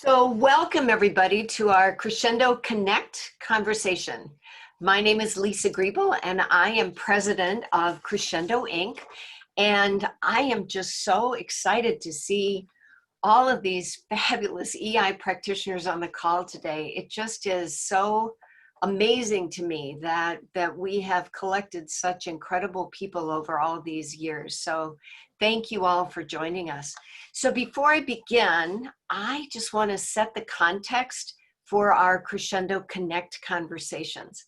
So welcome everybody to our Crescendo Connect conversation. My name is Lisa Griebel and I am president of Crescendo Inc. And I am just so excited to see all of these fabulous EI practitioners on the call today. It just is so amazing to me that we have collected such incredible people over all these years. So thank you all for joining us. So before I begin, I just want to set the context for our Crescendo Connect conversations.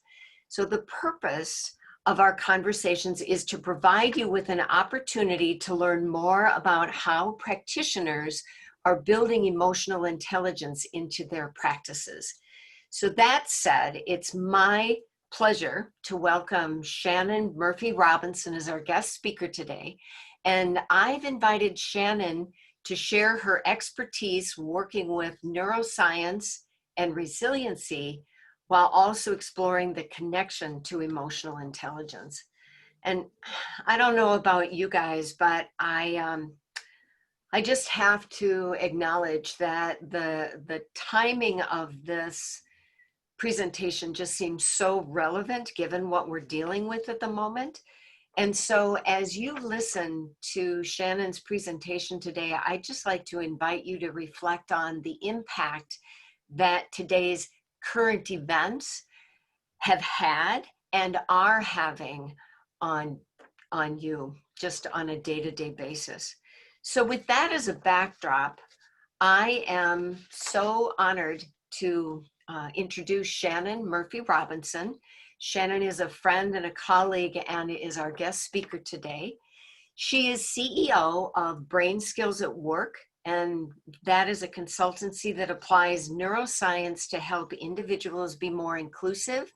So the purpose of our conversations is to provide you with an opportunity to learn more about how practitioners are building emotional intelligence into their practices. So that said, it's my pleasure to welcome Shannon Murphy Robinson as our guest speaker today. And I've invited Shannon to share her expertise working with neuroscience and resiliency while also exploring the connection to emotional intelligence. And I don't know about you guys, but I just have to acknowledge that the timing of this presentation just seems so relevant given what we're dealing with at the moment. And so as you listen to Shannon's presentation today, I'd just like to invite you to reflect on the impact that today's current events have had and are having on you just on a day-to-day basis. So with that as a backdrop, I am so honored to introduce Shannon Murphy Robinson. Shannon is a friend and a colleague and is our guest speaker today. She is CEO of BrainSkills Work, and that is a consultancy that applies neuroscience to help individuals be more inclusive,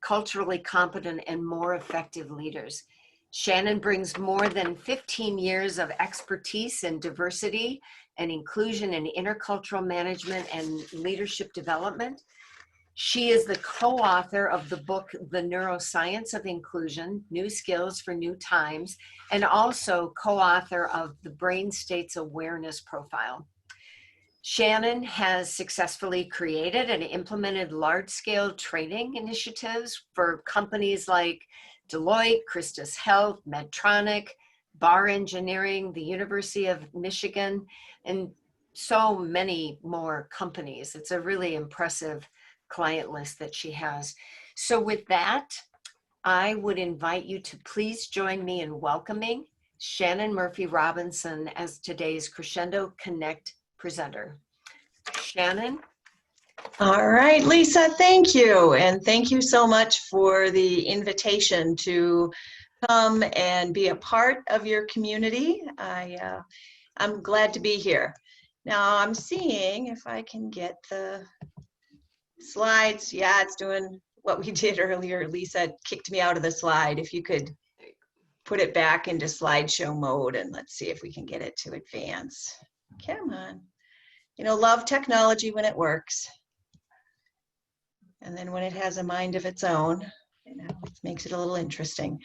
culturally competent, and more effective leaders. Shannon brings more than 15 years of expertise in diversity and inclusion and intercultural management and leadership development. She is the co-author of the book, The Neuroscience of Inclusion, New Skills for New Times, and also co-author of the Brain States Awareness Profile. Shannon has successfully created and implemented large-scale training initiatives for companies like Deloitte, Christus Health, Medtronic, Bar Engineering, the University of Michigan, and so many more companies. It's a really impressive client list that she has. So with that, I would invite you to please join me in welcoming Shannon Murphy Robinson as today's Crescendo Connect presenter. Shannon. All right, Lisa, thank you. And thank you so much for the invitation to come and be a part of your community. I'm glad to be here. Now I'm seeing if I can get the slides. Yeah, it's doing what we did earlier. Lisa kicked me out of the slide. If you could put it back into slideshow mode, and let's see if we can get it to advance. Come on. You know, love technology when it works. And then when it has a mind of its own, you know, it makes it a little interesting.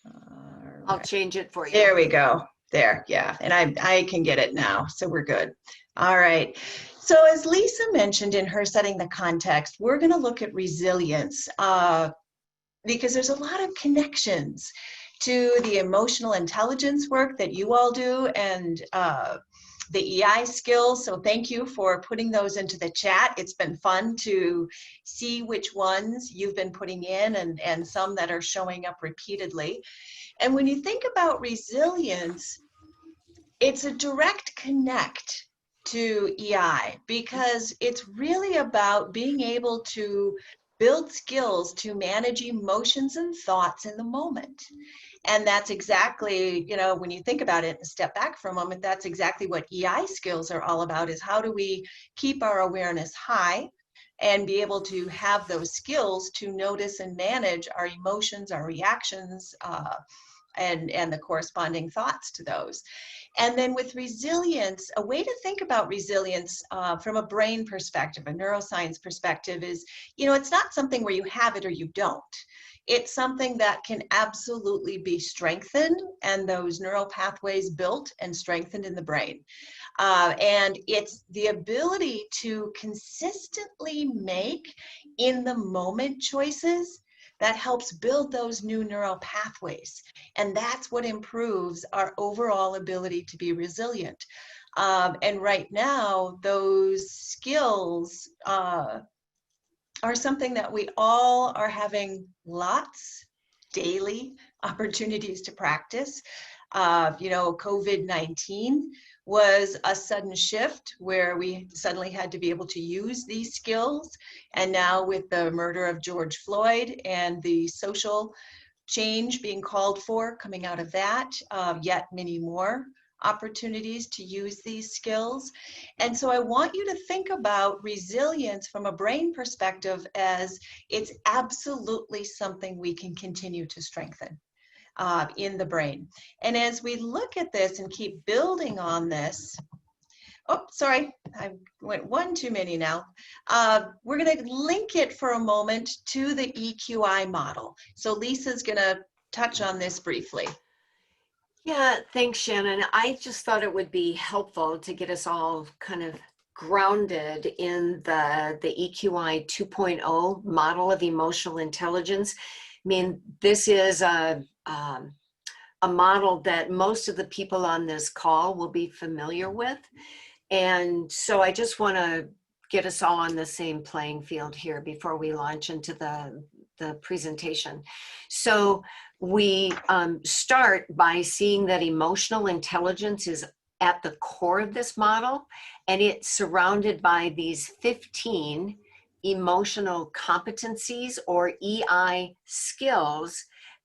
Right. I'll change it for you. There we go. There, yeah. And I can get it now, so we're good. All right. So as Lisa mentioned in her setting the context, we're going to look at resilience because there's a lot of connections to the emotional intelligence work that you all do and the EI skills. So thank you for putting those into the chat. It's been fun to see which ones you've been putting in and some that are showing up repeatedly. And when you think about resilience, it's a direct connect to EI because it's really about being able to build skills to manage emotions and thoughts in the moment. And that's exactly, you know, when you think about it and step back for a moment, that's exactly what EI skills are all about, is how do we keep our awareness high and be able to have those skills to notice and manage our emotions, our reactions, and the corresponding thoughts to those. And then with resilience, a way to think about resilience from a brain perspective, a neuroscience perspective is, it's not something where you have it or you don't. It's something that can absolutely be strengthened and those neural pathways built and strengthened in the brain. And it's the ability to consistently make in the moment choices that helps build those new neural pathways. And that's what improves our overall ability to be resilient. And right now, those skills are something that we all are having lots daily opportunities to practice. COVID-19 was a sudden shift where we suddenly had to be able to use these skills. And now with the murder of George Floyd and the social change being called for coming out of that, yet many more opportunities to use these skills. And so I want you to think about resilience from a brain perspective as it's absolutely something we can continue to strengthen in the brain. And as we look at this and keep building on this, oh, sorry, I went one too many now. We're going to link it for a moment to the EQI model. So Lisa's going to touch on this briefly. Yeah, thanks, Shannon. I just thought it would be helpful to get us all kind of grounded in the EQI 2.0 model of emotional intelligence. I mean, this is a model that most of the people on this call will be familiar with. And so I just want to get us all on the same playing field here before we launch into the presentation. So we start by seeing that emotional intelligence is at the core of this model, and it's surrounded by these 15 emotional competencies or EI skills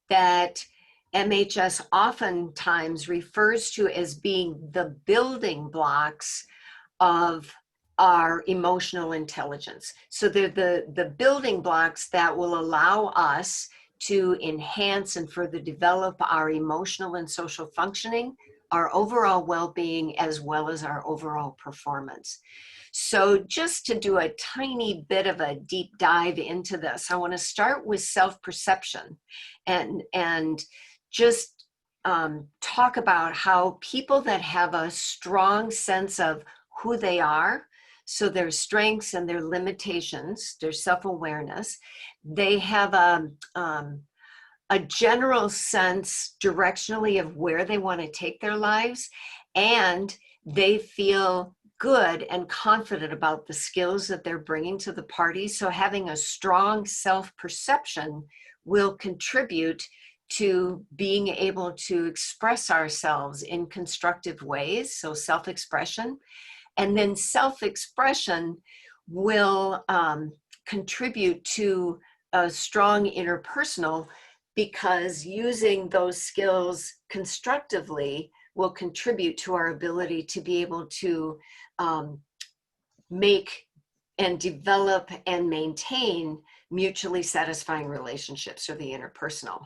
that MHS oftentimes refers to as being the building blocks of our emotional intelligence. So they're the building blocks that will allow us to enhance and further develop our emotional and social functioning, our overall well-being, as well as our overall performance. So just to do a tiny bit of a deep dive into this, I want to start with self-perception and just talk about how people that have a strong sense of who they are, so their strengths and their limitations, their self-awareness, they have a general sense directionally of where they want to take their lives, and they feel good and confident about the skills that they're bringing to the party. So having a strong self-perception will contribute to being able to express ourselves in constructive ways, so self-expression. And then self-expression will contribute to a strong interpersonal, because using those skills constructively will contribute to our ability to be able to make and develop and maintain mutually satisfying relationships, or the interpersonal.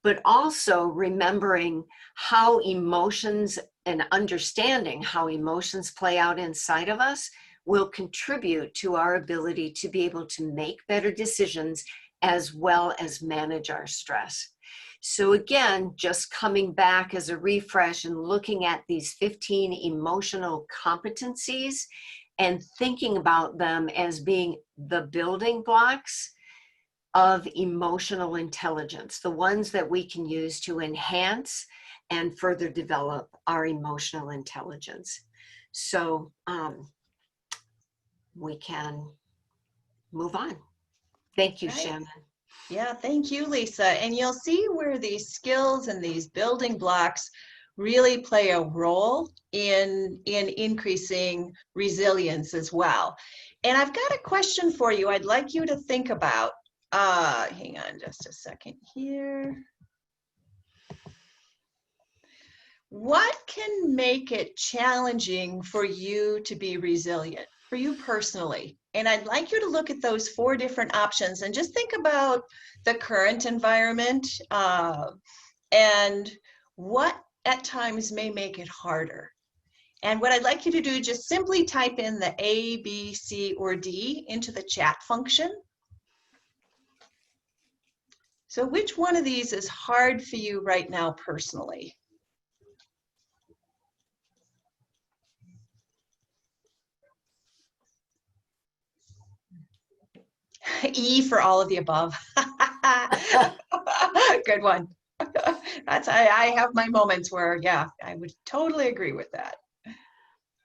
But also remembering how emotions and understanding how emotions play out inside of us will contribute to our ability to be able to make better decisions as well as manage our stress. So again, just coming back as a refresh and looking at these 15 emotional competencies and thinking about them as being the building blocks of emotional intelligence, the ones that we can use to enhance and further develop our emotional intelligence. So we can move on. Thank you, Right. Shannon. Yeah, thank you, Lisa. And you'll see where these skills and these building blocks really play a role in increasing resilience as well. And I've got a question for you I'd like you to think about. Hang on just a second here. What can make it challenging for you to be resilient, for you personally? And I'd like you to look at those 4 different options and just think about the current environment, and what at times may make it harder. And what I'd like you to do, just simply type in the A, B, C, or D into the chat function. So which one of these is hard for you right now personally? E for all of the above. Good one. I have my moments where, yeah, I would totally agree with that.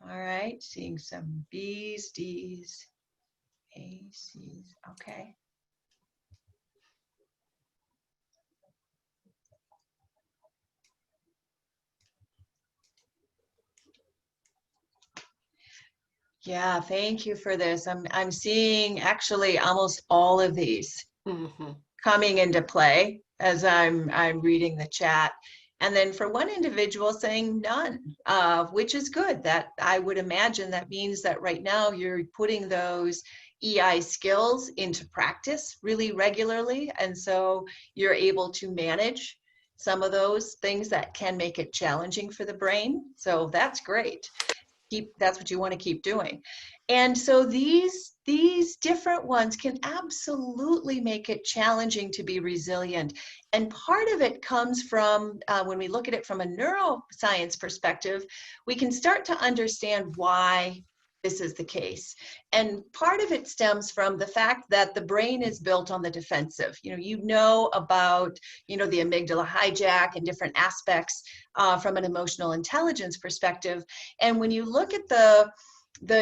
All right, seeing some B's, D's, A's, C's, okay. Yeah, thank you for this. I'm seeing actually almost all of these coming into play as I'm reading the chat. And then for one individual saying none, which is good. That I would imagine that means that right now you're putting those EI skills into practice really regularly. And so you're able to manage some of those things that can make it challenging for the brain. So that's great. That's what you want to keep doing. And so these different ones can absolutely make it challenging to be resilient. And part of it comes from, when we look at it from a neuroscience perspective, we can start to understand why this is the case. And part of it stems from the fact that the brain is built on the defensive. You know about, the amygdala hijack and different aspects from an emotional intelligence perspective. And when you look at the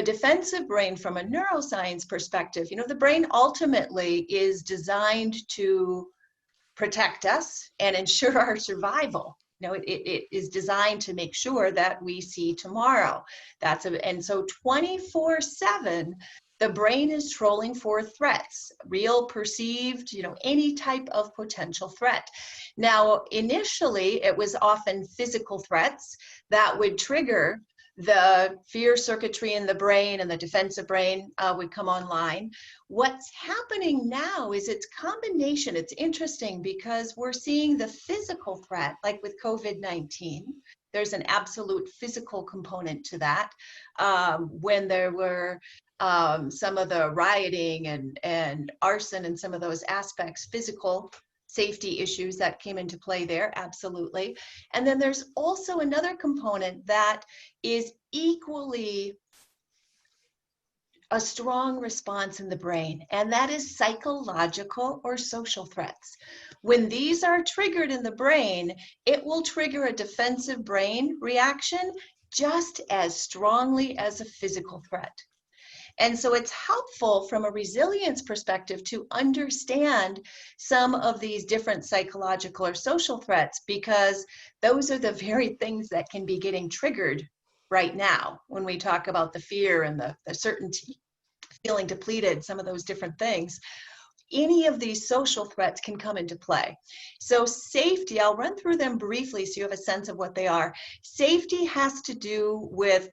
defensive brain from a neuroscience perspective, the brain ultimately is designed to protect us and ensure our survival. It is designed to make sure that we see tomorrow. And so 24/7, the brain is trolling for threats, real, perceived, any type of potential threat. Now, initially, it was often physical threats that would trigger the fear circuitry in the brain, and the defensive brain would come online. What's happening now is it's combination. It's interesting because we're seeing the physical threat, like with COVID-19. There's an absolute physical component to that. When there were some of the rioting and arson and some of those aspects, physical safety issues that came into play there, absolutely. And then there's also another component that is equally a strong response in the brain, and that is psychological or social threats. When these are triggered in the brain, it will trigger a defensive brain reaction just as strongly as a physical threat. And so it's helpful from a resilience perspective to understand some of these different psychological or social threats, because those are the very things that can be getting triggered right now when we talk about the fear and the certainty, feeling depleted, some of those different things. Any of these social threats can come into play. So safety, I'll run through them briefly so you have a sense of what they are. Safety has to do with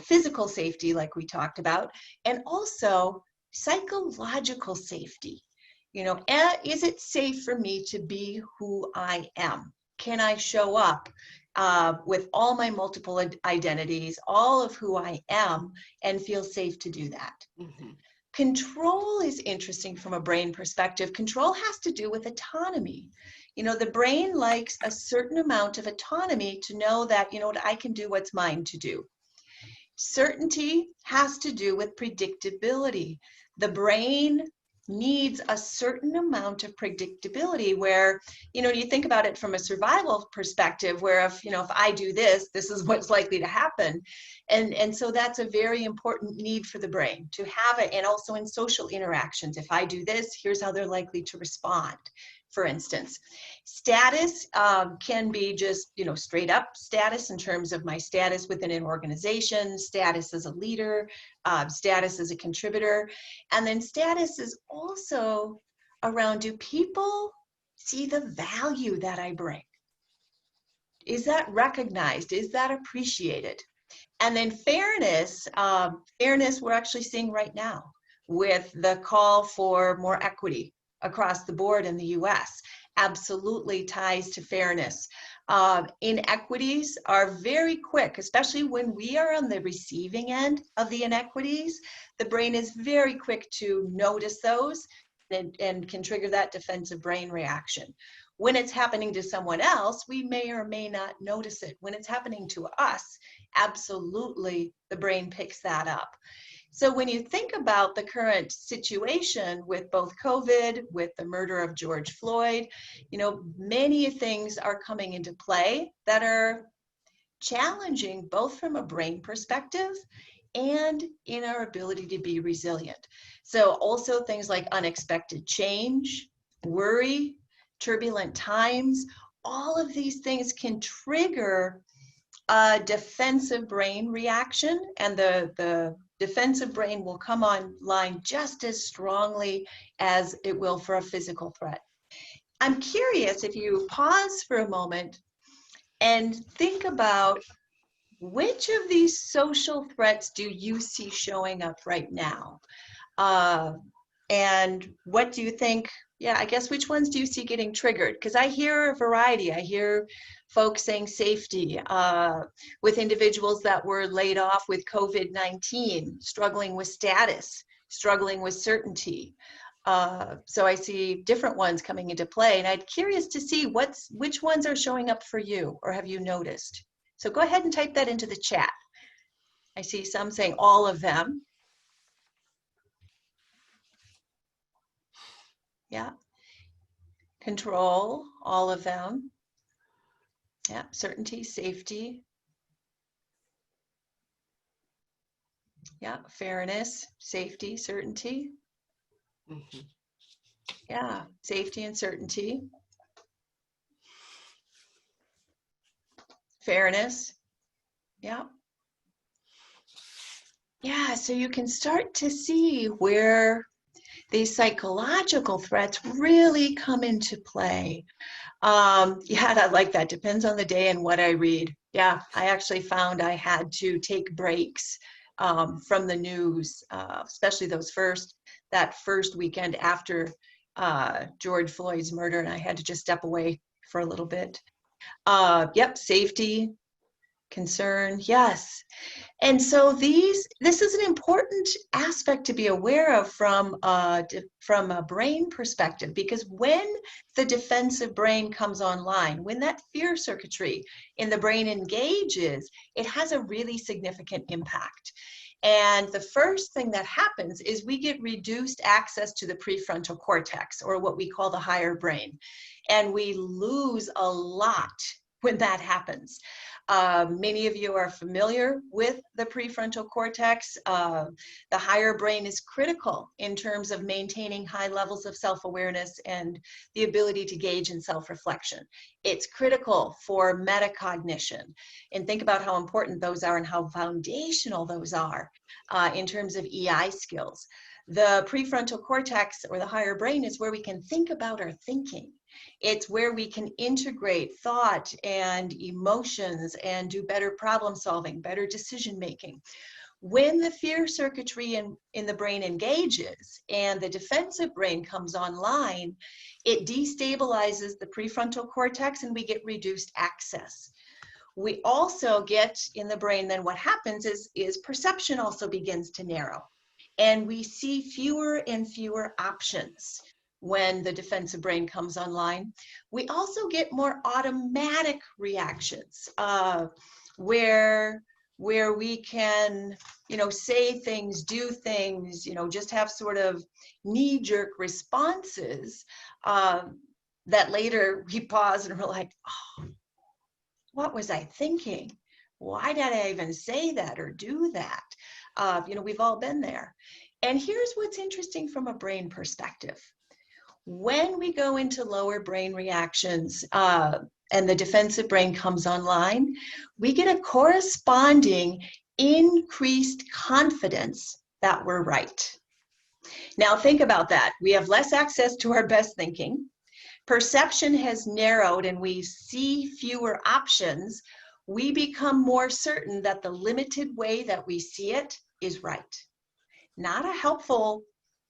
physical safety, like we talked about, and also psychological safety. Is it safe for me to be who I am? Can I show up with all my multiple identities, all of who I am, and feel safe to do that? Mm-hmm. Control is interesting from a brain perspective. Control has to do with autonomy. The brain likes a certain amount of autonomy to know that, I can do what's mine to do. Certainty has to do with predictability. The brain needs a certain amount of predictability where, you think about it from a survival perspective, where if I do this, this is what's likely to happen. And so that's a very important need for the brain to have it. And also in social interactions, if I do this, here's how they're likely to respond. For instance, status can be just, straight up status in terms of my status within an organization, status as a leader, status as a contributor. And then status is also around, do people see the value that I bring? Is that recognized? Is that appreciated? And then fairness, we're actually seeing right now with the call for more equity across the board in the US. absolutely ties to fairness. Inequities are very quick, especially when we are on the receiving end of the inequities. The brain is very quick to notice those and can trigger that defensive brain reaction. When it's happening to someone else, we may or may not notice it. When it's happening to us, absolutely the brain picks that up. So when you think about the current situation with both COVID, with the murder of George Floyd, many things are coming into play that are challenging both from a brain perspective and in our ability to be resilient. So also things like unexpected change, worry, turbulent times, all of these things can trigger a defensive brain reaction, and the defensive brain will come online just as strongly as it will for a physical threat. I'm curious if you pause for a moment and think about which of these social threats do you see showing up right now? And what do you think, I guess which ones do you see getting triggered? Because I hear a variety. I hear folks saying safety with individuals that were laid off with COVID-19, struggling with status, struggling with certainty. So I see different ones coming into play, and I'm curious to see which ones are showing up for you, or have you noticed? So go ahead and type that into the chat. I see some saying all of them. Yeah. Control, all of them. Yeah. Certainty, safety. Yeah. Fairness, safety, certainty. Mm-hmm. Yeah. Safety and certainty. Fairness. Yeah. Yeah. So you can start to see where these psychological threats really come into play. Yeah, I like that. Depends on the day and what I read. Yeah, I actually found I had to take breaks from the news, especially that first weekend after George Floyd's murder, and I had to just step away for a little bit. Yep, safety, concern, yes. And so this is an important aspect to be aware of from a brain perspective, because when the defensive brain comes online, when that fear circuitry in the brain engages, it has a really significant impact. And the first thing that happens is we get reduced access to the prefrontal cortex, or what we call the higher brain. And we lose a lot when that happens. Many of you are familiar with the prefrontal cortex. The higher brain is critical in terms of maintaining high levels of self-awareness and the ability to gauge in self-reflection. It's critical for metacognition. And think about how important those are and how foundational those are in terms of EI skills. The prefrontal cortex, or the higher brain, is where we can think about our thinking. It's where we can integrate thought and emotions and do better problem solving, better decision making. When the fear circuitry in the brain engages and the defensive brain comes online, it destabilizes the prefrontal cortex and we get reduced access. We also get in the brain, then what happens is perception also begins to narrow. And we see fewer and fewer options when the defensive brain comes online. We also get more automatic reactions where we can, say things, do things, just have sort of knee-jerk responses that later we pause and we're like, oh, what was I thinking? Why did I even say that or do that? We've all been there. And here's what's interesting from a brain perspective. When we go into lower brain reactions and the defensive brain comes online, we get a corresponding increased confidence that we're right. Now think about that. We have less access to our best thinking. Perception has narrowed and we see fewer options. We become more certain that the limited way that we see it is right. Not a helpful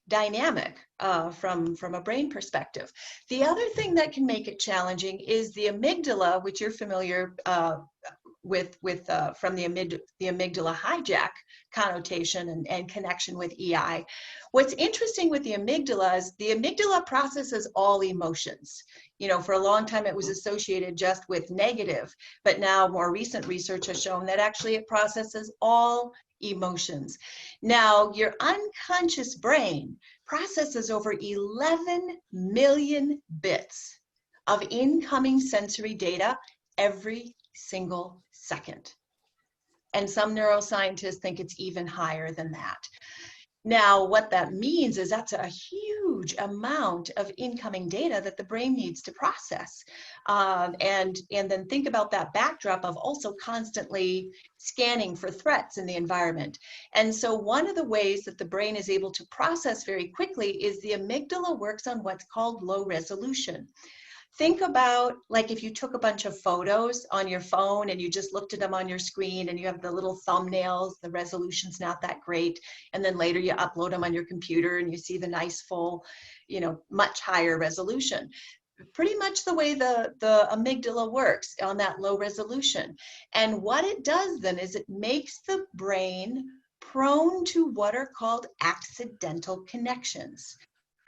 dynamic from a brain perspective. The other thing that can make it challenging is the amygdala, which you're familiar with from the amygdala hijack connotation and connection with EI. What's interesting with the amygdala is the amygdala processes all emotions. You know, for a long time it was associated just with negative, but now more recent research has shown that actually it processes all emotions. Now, your unconscious brain processes over 11 million bits of incoming sensory data every single second. And some neuroscientists think it's even higher than that. Now, what that means is that's a huge amount of incoming data that the brain needs to process. And then think about that backdrop of also constantly scanning for threats in the environment. And so one of the ways that the brain is able to process very quickly is the amygdala works on what's called low resolution. Think about like if you took a bunch of photos on your phone and you just looked at them on your screen and you have the little thumbnails, the resolution's not that great, and then later you upload them on your computer and you see the nice full, you know, much higher resolution. Pretty much the way the amygdala works on that low resolution. And what it does then is it makes the brain prone to what are called accidental connections,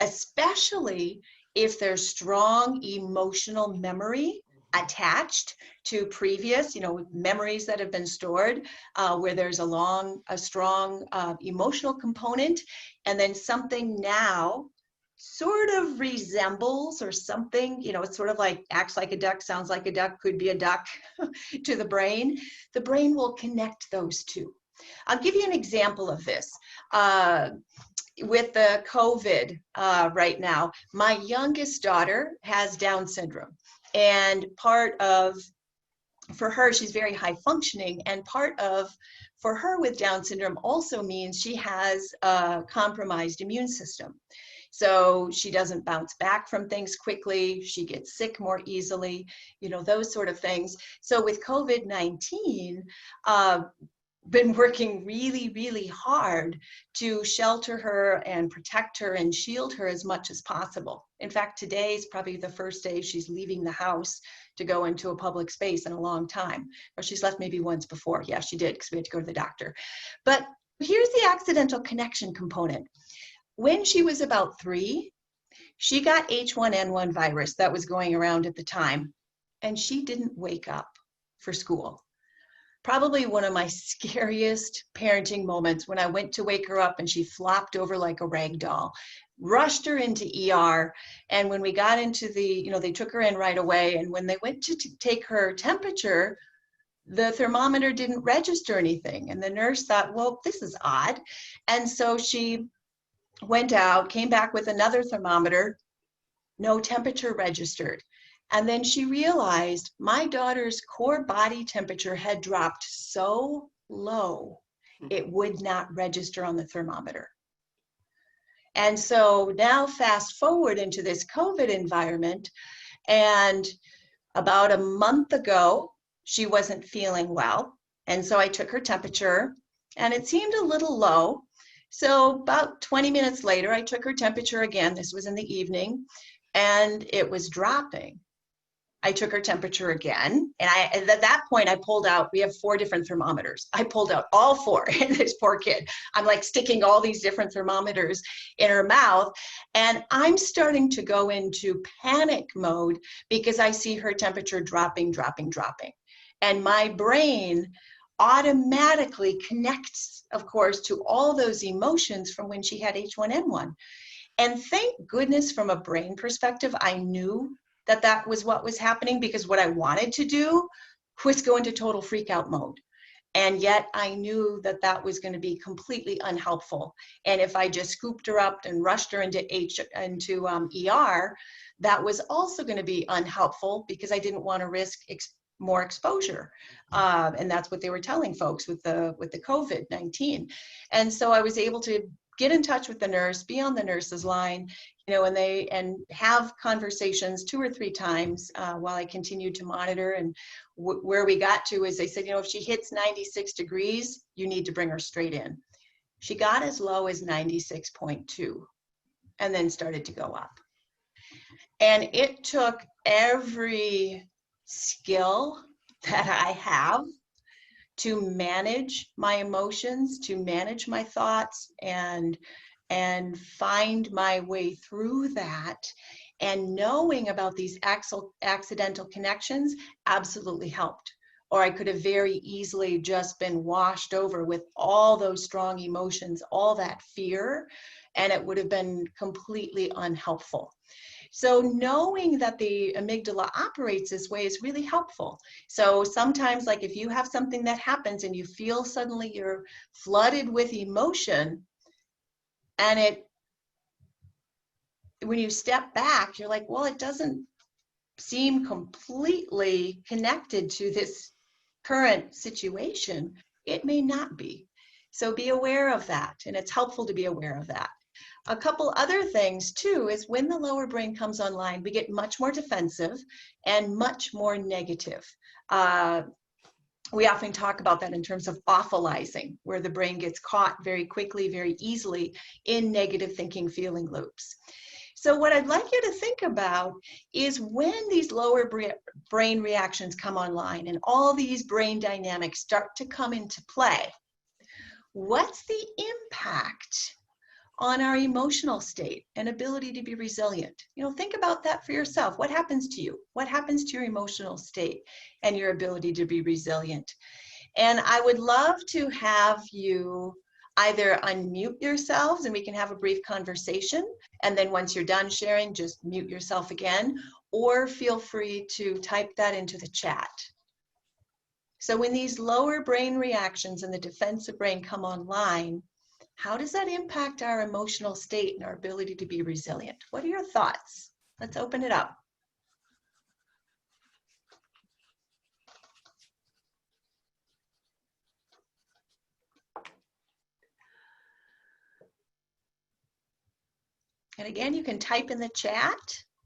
especially if there's strong emotional memory attached to previous, you know, memories that have been stored, where there's a strong emotional component, and then something now sort of resembles or something, you know, it's sort of like acts like a duck, sounds like a duck, could be a duck to the brain will connect those two. I'll give you an example of this. With the COVID right now, my youngest daughter has Down syndrome, and for her, she's very high functioning, and for her with Down syndrome also means she has a compromised immune system. So she doesn't bounce back from things quickly, she gets sick more easily, you know, those sort of things. So with COVID-19, been working really, really hard to shelter her and protect her and shield her as much as possible. In fact, today is probably the first day she's leaving the house to go into a public space in a long time. Or she's left maybe once before. Yeah, she did, because we had to go to the doctor. But here's the accidental connection component. When she was about 3, she got H1N1 virus that was going around at the time, and she didn't wake up for school. Probably one of my scariest parenting moments, when I went to wake her up and she flopped over like a rag doll, rushed her into ER. And when we got into they took her in right away. And when they went to take her temperature, the thermometer didn't register anything. And the nurse thought, well, this is odd. And so she went out, came back with another thermometer, no temperature registered. And then she realized my daughter's core body temperature had dropped so low, it would not register on the thermometer. And so now fast forward into this COVID environment, and about a month ago, she wasn't feeling well. And so I took her temperature and it seemed a little low. So about 20 minutes later, I took her temperature again. This was in the evening, and it was dropping. I took her temperature again, and at that point I pulled out, we have 4 different thermometers. I pulled out all 4, and this poor kid, I'm like sticking all these different thermometers in her mouth, and I'm starting to go into panic mode because I see her temperature dropping. And my brain automatically connects, of course, to all those emotions from when she had H1N1. And thank goodness from a brain perspective, I knew that was what was happening, because what I wanted to do was go into total freak out mode. And yet I knew that was going to be completely unhelpful. And if I just scooped her up and rushed her into ER, that was also going to be unhelpful, because I didn't want to risk more exposure. And that's what they were telling folks with the COVID-19. And so I was able to get in touch with the nurse, be on the nurse's line, and have conversations 2 or 3 times while I continued to monitor. And where we got to is they said, if she hits 96 degrees, you need to bring her straight in. She got as low as 96.2. and then started to go up. And it took every skill that I have to manage my emotions, to manage my thoughts, and find my way through that. And knowing about these accidental connections absolutely helped. Or I could have very easily just been washed over with all those strong emotions, all that fear, and it would have been completely unhelpful. So knowing that the amygdala operates this way is really helpful. So sometimes, like if you have something that happens and you feel suddenly you're flooded with emotion, and when you step back, you're like, well, it doesn't seem completely connected to this current situation. It may not be. So be aware of that, and it's helpful to be aware of that. A couple other things too is when the lower brain comes online, we get much more defensive and much more negative. We often talk about that in terms of awfulizing, where the brain gets caught very quickly, very easily in negative thinking, feeling loops. So what I'd like you to think about is when these lower brain reactions come online and all these brain dynamics start to come into play, what's the impact on our emotional state and ability to be resilient? You know, think about that for yourself. What happens to you? What happens to your emotional state and your ability to be resilient? And I would love to have you either unmute yourselves and we can have a brief conversation. And then once you're done sharing, just mute yourself again, or feel free to type that into the chat. So when these lower brain reactions and the defensive brain come online, how does that impact our emotional state and our ability to be resilient? What are your thoughts? Let's open it up. And again, you can type in the chat,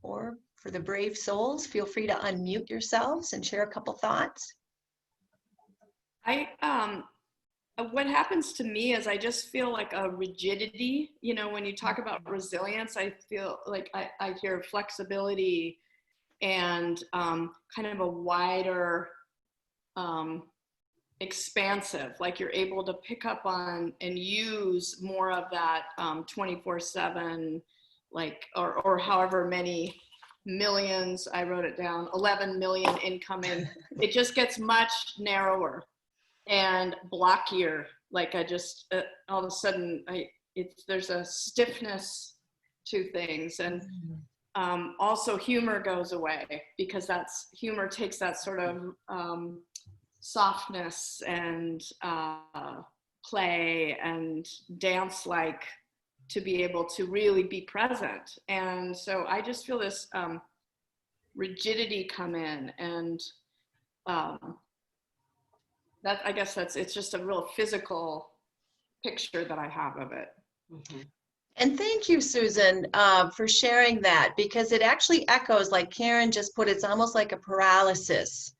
or for the brave souls, feel free to unmute yourselves and share a couple thoughts. What happens to me is I just feel like a rigidity. You know, when you talk about resilience, I feel like I hear flexibility and kind of a wider, expansive, like you're able to pick up on and use more of that 24/7, like, or however many millions, I wrote it down, 11 million incoming. It just gets much narrower and blockier. Like I just all of a sudden there's a stiffness to things. And also humor goes away, because humor takes that sort of softness and play and dance, like, to be able to really be present. And so I just feel this rigidity come in, and that, I guess it's just a real physical picture that I have of it. Mm-hmm. And thank you, Susan, for sharing that, because it actually echoes, like Karen just put, it's almost like a paralysis.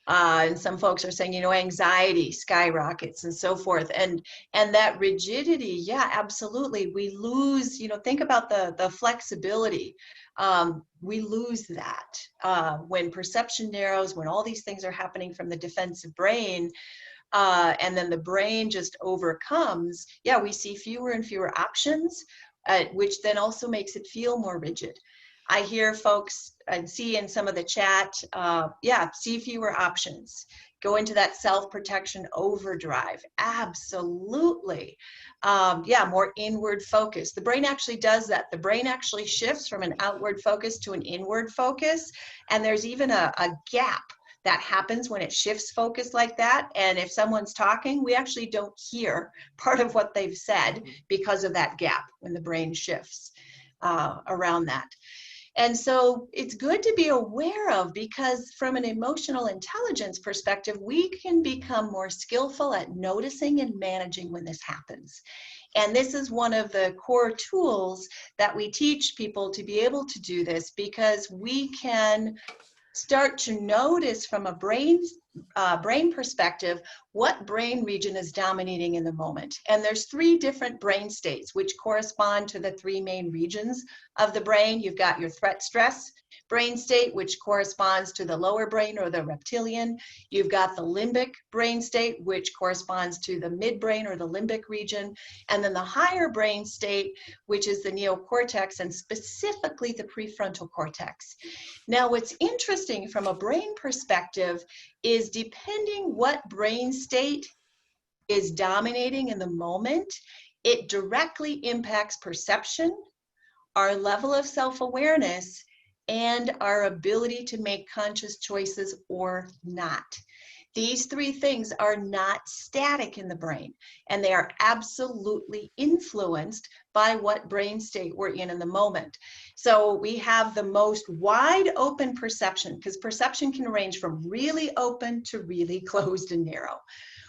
And some folks are saying, you know, anxiety skyrockets and so forth. And that rigidity, yeah, absolutely. We lose, you know, think about the flexibility. We lose that when perception narrows, when all these things are happening from the defensive brain, and then the brain just overcomes, yeah, we see fewer and fewer options, which then also makes it feel more rigid. I hear folks and see in some of the chat, see fewer options. Go into that self-protection overdrive. Absolutely. More inward focus. The brain actually does that. The brain actually shifts from an outward focus to an inward focus. And there's even a gap that happens when it shifts focus like that. And if someone's talking, we actually don't hear part of what they've said because of that gap when the brain shifts around that. And so it's good to be aware of, because from an emotional intelligence perspective, we can become more skillful at noticing and managing when this happens. And this is one of the core tools that we teach people to be able to do this, because we can start to notice from a brain brain perspective, what brain region is dominating in the moment. And there's 3 different brain states which correspond to the 3 main regions of the brain. You've got your threat stress brain state, which corresponds to the lower brain or the reptilian. You've got the limbic brain state, which corresponds to the midbrain or the limbic region. And then the higher brain state, which is the neocortex and specifically the prefrontal cortex. Now, what's interesting from a brain perspective is depending what brain state is dominating in the moment, it directly impacts perception, our level of self-awareness, and our ability to make conscious choices or not. These 3 things are not static in the brain, and they are absolutely influenced by what brain state we're in the moment. So we have the most wide open perception, because perception can range from really open to really closed and narrow.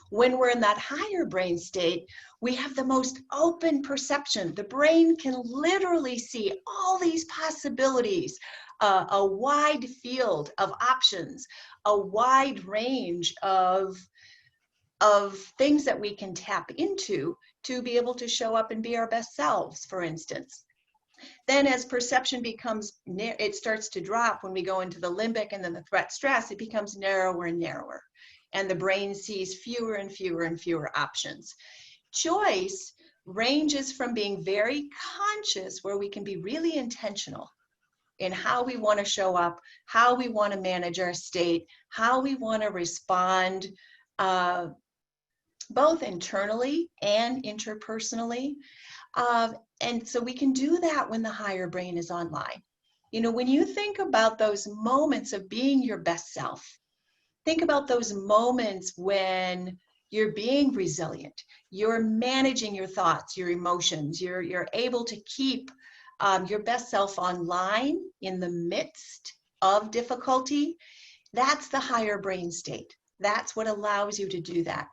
When we're in that higher brain state, we have the most open perception. The brain can literally see all these possibilities, a wide field of options, a wide range of things that we can tap into to be able to show up and be our best selves, for instance. Then as perception becomes, it starts to drop when we go into the limbic and then the threat stress, it becomes narrower and narrower. And the brain sees fewer and fewer and fewer options. Choice ranges from being very conscious, where we can be really intentional in how we want to show up, how we want to manage our state, how we want to respond, both internally and interpersonally. And so we can do that when the higher brain is online. You know, when you think about those moments of being your best self, think about those moments when you're being resilient, you're managing your thoughts, your emotions, you're able to keep your best self online in the midst of difficulty. That's the higher brain state. That's what allows you to do that.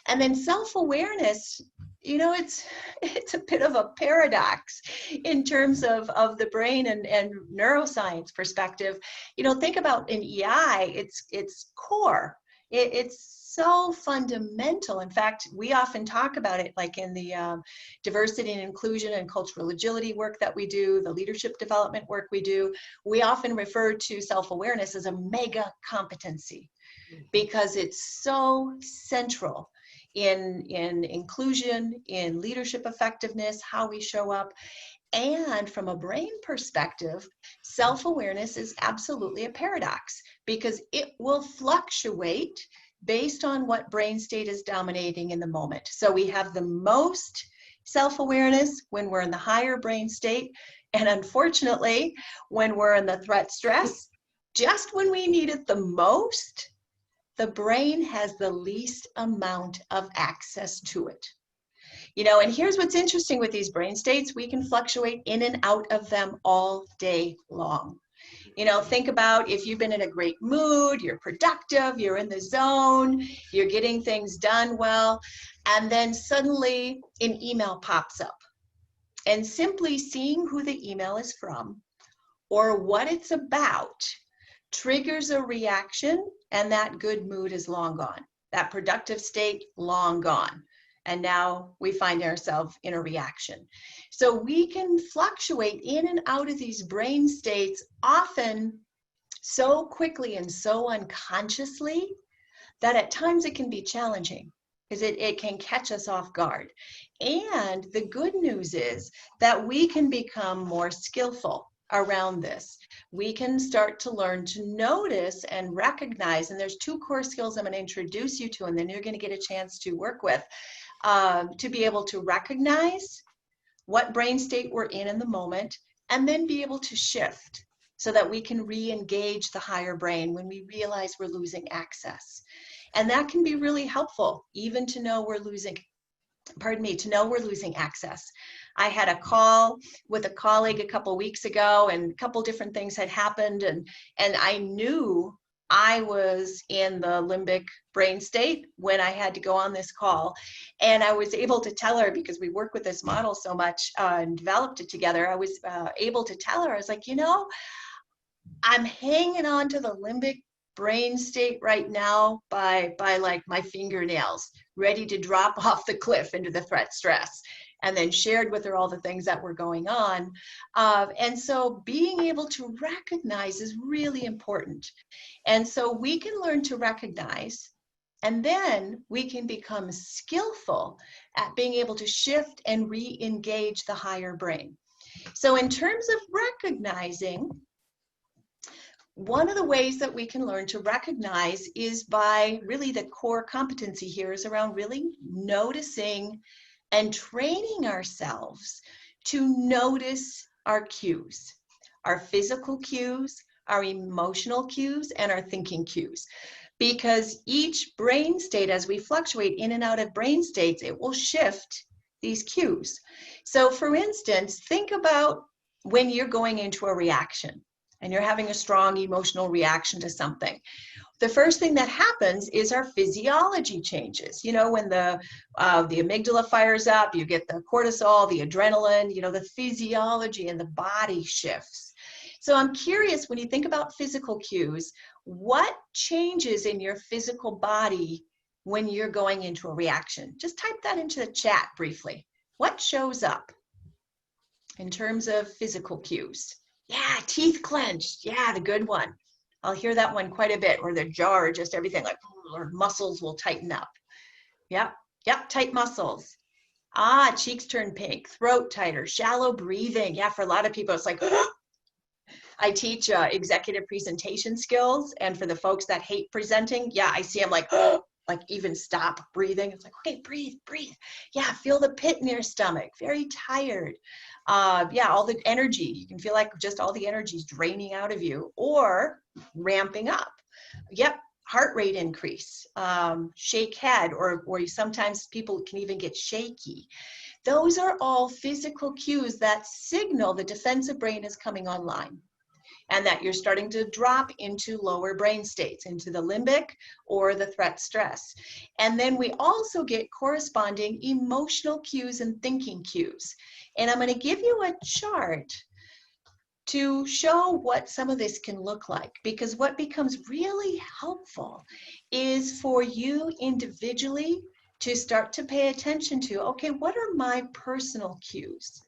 And then self-awareness, you know, it's a bit of a paradox in terms of the brain and neuroscience perspective. You know, think about in EI, it's core. It's so fundamental. In fact, we often talk about it like in the diversity and inclusion and cultural agility work that we do, the leadership development work we do. We often refer to self-awareness as a mega competency because it's so central in inclusion, in leadership effectiveness, how we show up. And from a brain perspective, self-awareness is absolutely a paradox because it will fluctuate based on what brain state is dominating in the moment. So we have the most self-awareness when we're in the higher brain state. And unfortunately, when we're in the threat stress, just when we need it the most, the brain has the least amount of access to it. You know, and here's what's interesting with these brain states. We can fluctuate in and out of them all day long. You know, think about if you've been in a great mood, you're productive, you're in the zone, you're getting things done well, and then suddenly an email pops up. And simply seeing who the email is from or what it's about triggers a reaction, and that good mood is long gone. That productive state, long gone. And now we find ourselves in a reaction. So we can fluctuate in and out of these brain states often so quickly and so unconsciously that at times it can be challenging because it can catch us off guard. And the good news is that we can become more skillful around this. We can start to learn to notice and recognize, and there's 2 core skills I'm going to introduce you to, and then you're going to get a chance to work with, to be able to recognize what brain state we're in the moment, and then be able to shift so that we can re-engage the higher brain when we realize we're losing access. And that can be really helpful, even to know we're losing, to know we're losing access. I had a call with a colleague a couple weeks ago, and a couple different things had happened, and I knew I was in the limbic brain state when I had to go on this call. And I was able to tell her, because we work with this model so much and developed it together, I was able to tell her, I was like, you know, I'm hanging on to the limbic brain state right now by like my fingernails, ready to drop off the cliff into the threat stress, and then shared with her all the things that were going on. And so being able to recognize is really important. And so we can learn to recognize, and then we can become skillful at being able to shift and re-engage the higher brain. So in terms of recognizing, one of the ways that we can learn to recognize is by really the core competency here is around really noticing and training ourselves to notice our cues, our physical cues, our emotional cues, and our thinking cues. Because each brain state, as we fluctuate in and out of brain states, it will shift these cues. So for instance, think about when you're going into a reaction and you're having a strong emotional reaction to something. The first thing that happens is our physiology changes. You know, when the amygdala fires up, you get the cortisol, the adrenaline, you know, the physiology and the body shifts. So I'm curious, when you think about physical cues, what changes in your physical body when you're going into a reaction? Just type that into the chat briefly. What shows up in terms of physical cues? Yeah, teeth clenched. Yeah, the good one. I'll hear that one quite a bit, or the jaw, or just everything like, or muscles will tighten up. Yep, tight muscles. Ah, cheeks turn pink, throat tighter, shallow breathing. Yeah, for a lot of people, it's like, I teach executive presentation skills, and for the folks that hate presenting, yeah, I see them like even stop breathing. It's like, okay, breathe. Yeah, feel the pit in your stomach, very tired. Yeah, all the energy, you can feel like just all the energy is draining out of you or ramping up. Yep, heart rate increase, shake head, or sometimes people can even get shaky. Those are all physical cues that signal the defensive brain is coming online, and that you're starting to drop into lower brain states, into the limbic or the threat stress. And then we also get corresponding emotional cues and thinking cues. And I'm going to give you a chart to show what some of this can look like, because what becomes really helpful is for you individually to start to pay attention to, okay, what are my personal cues?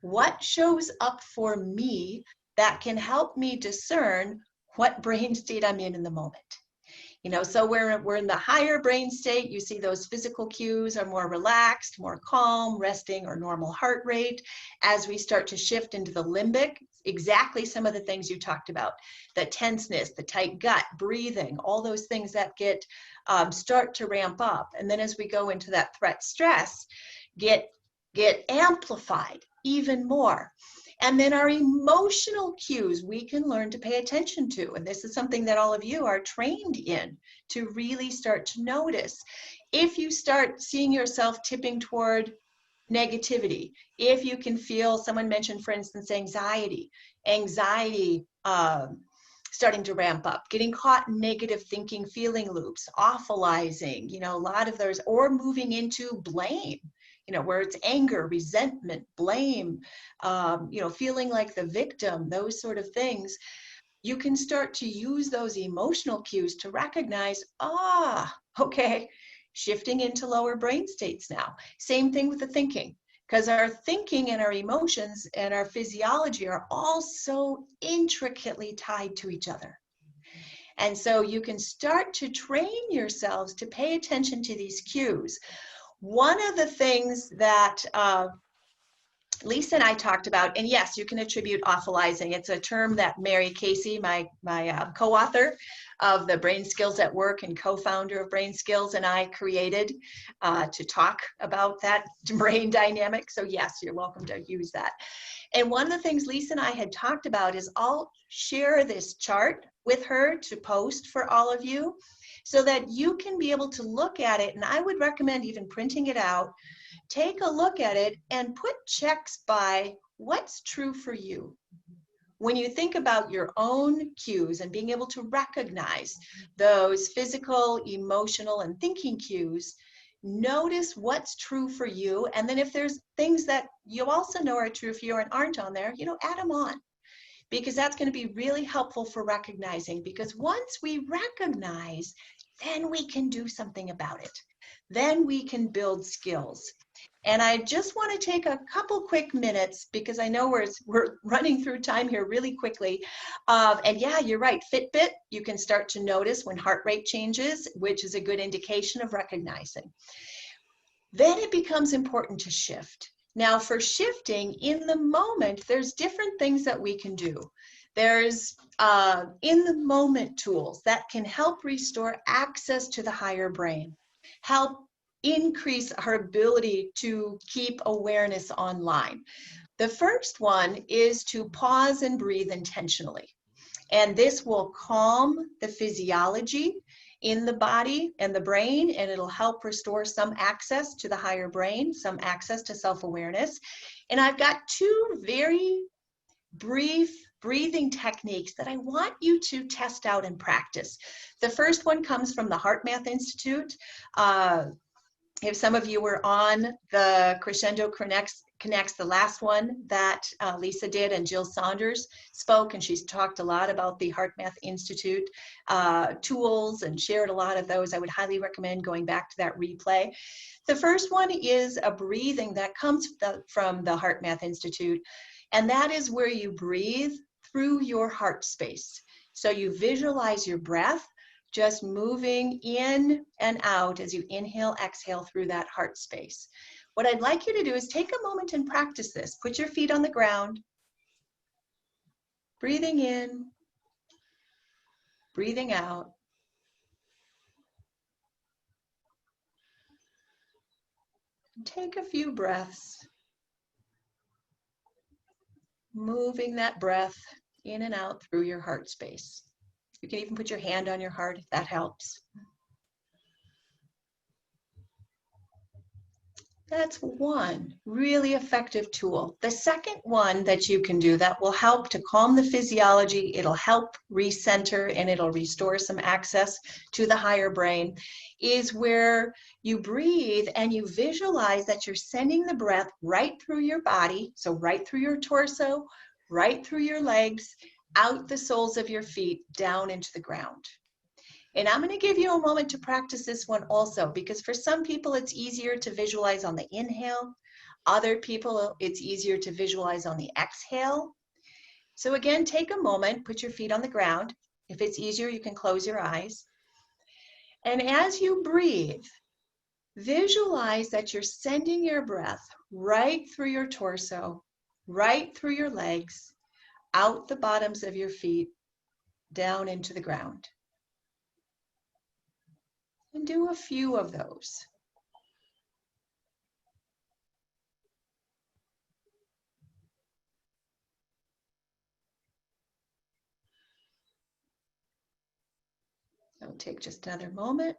What shows up for me that can help me discern what brain state I'm in the moment? You know, so we're in the higher brain state. You see those physical cues are more relaxed, more calm, resting, or normal heart rate. As we start to shift into the limbic, exactly some of the things you talked about, the tenseness, the tight gut, breathing, all those things that get start to ramp up. And then as we go into that threat stress, get amplified even more. And then our emotional cues we can learn to pay attention to. And this is something that all of you are trained in, to really start to notice. If you start seeing yourself tipping toward negativity, if you can feel, someone mentioned, for instance, anxiety starting to ramp up, getting caught in negative thinking, feeling loops, awfulizing, you know, a lot of those, or moving into blame, you know, where it's anger, resentment, blame, you know, feeling like the victim, those sort of things. You can start to use those emotional cues to recognize, okay, shifting into lower brain states now. Same thing with the thinking, because our thinking and our emotions and our physiology are all so intricately tied to each other. And so you can start to train yourselves to pay attention to these cues. One of the things that Lisa and I talked about, and yes, you can attribute awfulizing. It's a term that Mary Casey, my co-author of the BrainSkills at Work and co-founder of BrainSkills, and I created to talk about that brain dynamic. So yes, you're welcome to use that. And one of the things Lisa and I had talked about is I'll share this chart with her to post for all of you so that you can be able to look at it. And I would recommend even printing it out. Take a look at it and put checks by what's true for you. When you think about your own cues and being able to recognize those physical, emotional, and thinking cues, notice what's true for you. And then if there's things that you also know are true for you and aren't on there, you know, add them on. because that's going to be really helpful for recognizing, because once we recognize, then we can do something about it. Then we can build skills. And I just want to take a couple quick minutes, because I know we're running through time here really quickly. And yeah, you're right, Fitbit, you can start to notice when heart rate changes, which is a good indication of recognizing. Then it becomes important to shift. Now for shifting in the moment, there's different things that we can do. There's in the moment tools that can help restore access to the higher brain, help increase our ability to keep awareness online. The first one is to pause and breathe intentionally. And this will calm the physiology in the body and the brain, and it'll help restore some access to the higher brain, some access to self-awareness. And I've got two very brief breathing techniques that I want you to test out and practice. The first one comes from the HeartMath Institute. If some of you were on the Crescendo Connects, the last one that Lisa did, and Jill Saunders spoke, and she's talked a lot about the HeartMath Institute tools and shared a lot of those. I would highly recommend going back to that replay. The first one is a breathing that comes from the HeartMath Institute, and that is where you breathe through your heart space. So you visualize your breath just moving in and out as you inhale, exhale through that heart space. What I'd like you to do is take a moment and practice this. Put your feet on the ground, breathing in, breathing out. Take a few breaths, moving that breath in and out through your heart space. You can even put your hand on your heart if that helps. That's one really effective tool. The second one that you can do that will help to calm the physiology, it'll help recenter, and it'll restore some access to the higher brain, is where you breathe and you visualize that you're sending the breath right through your body, so right through your torso, right through your legs, out the soles of your feet, down into the ground. And I'm going to give you a moment to practice this one also, because for some people it's easier to visualize on the inhale. Other people it's easier to visualize on the exhale. So again, take a moment, put your feet on the ground. If it's easier, you can close your eyes. And as you breathe, visualize that you're sending your breath right through your torso, right through your legs, out the bottoms of your feet, down into the ground. And do a few of those. So take just another moment.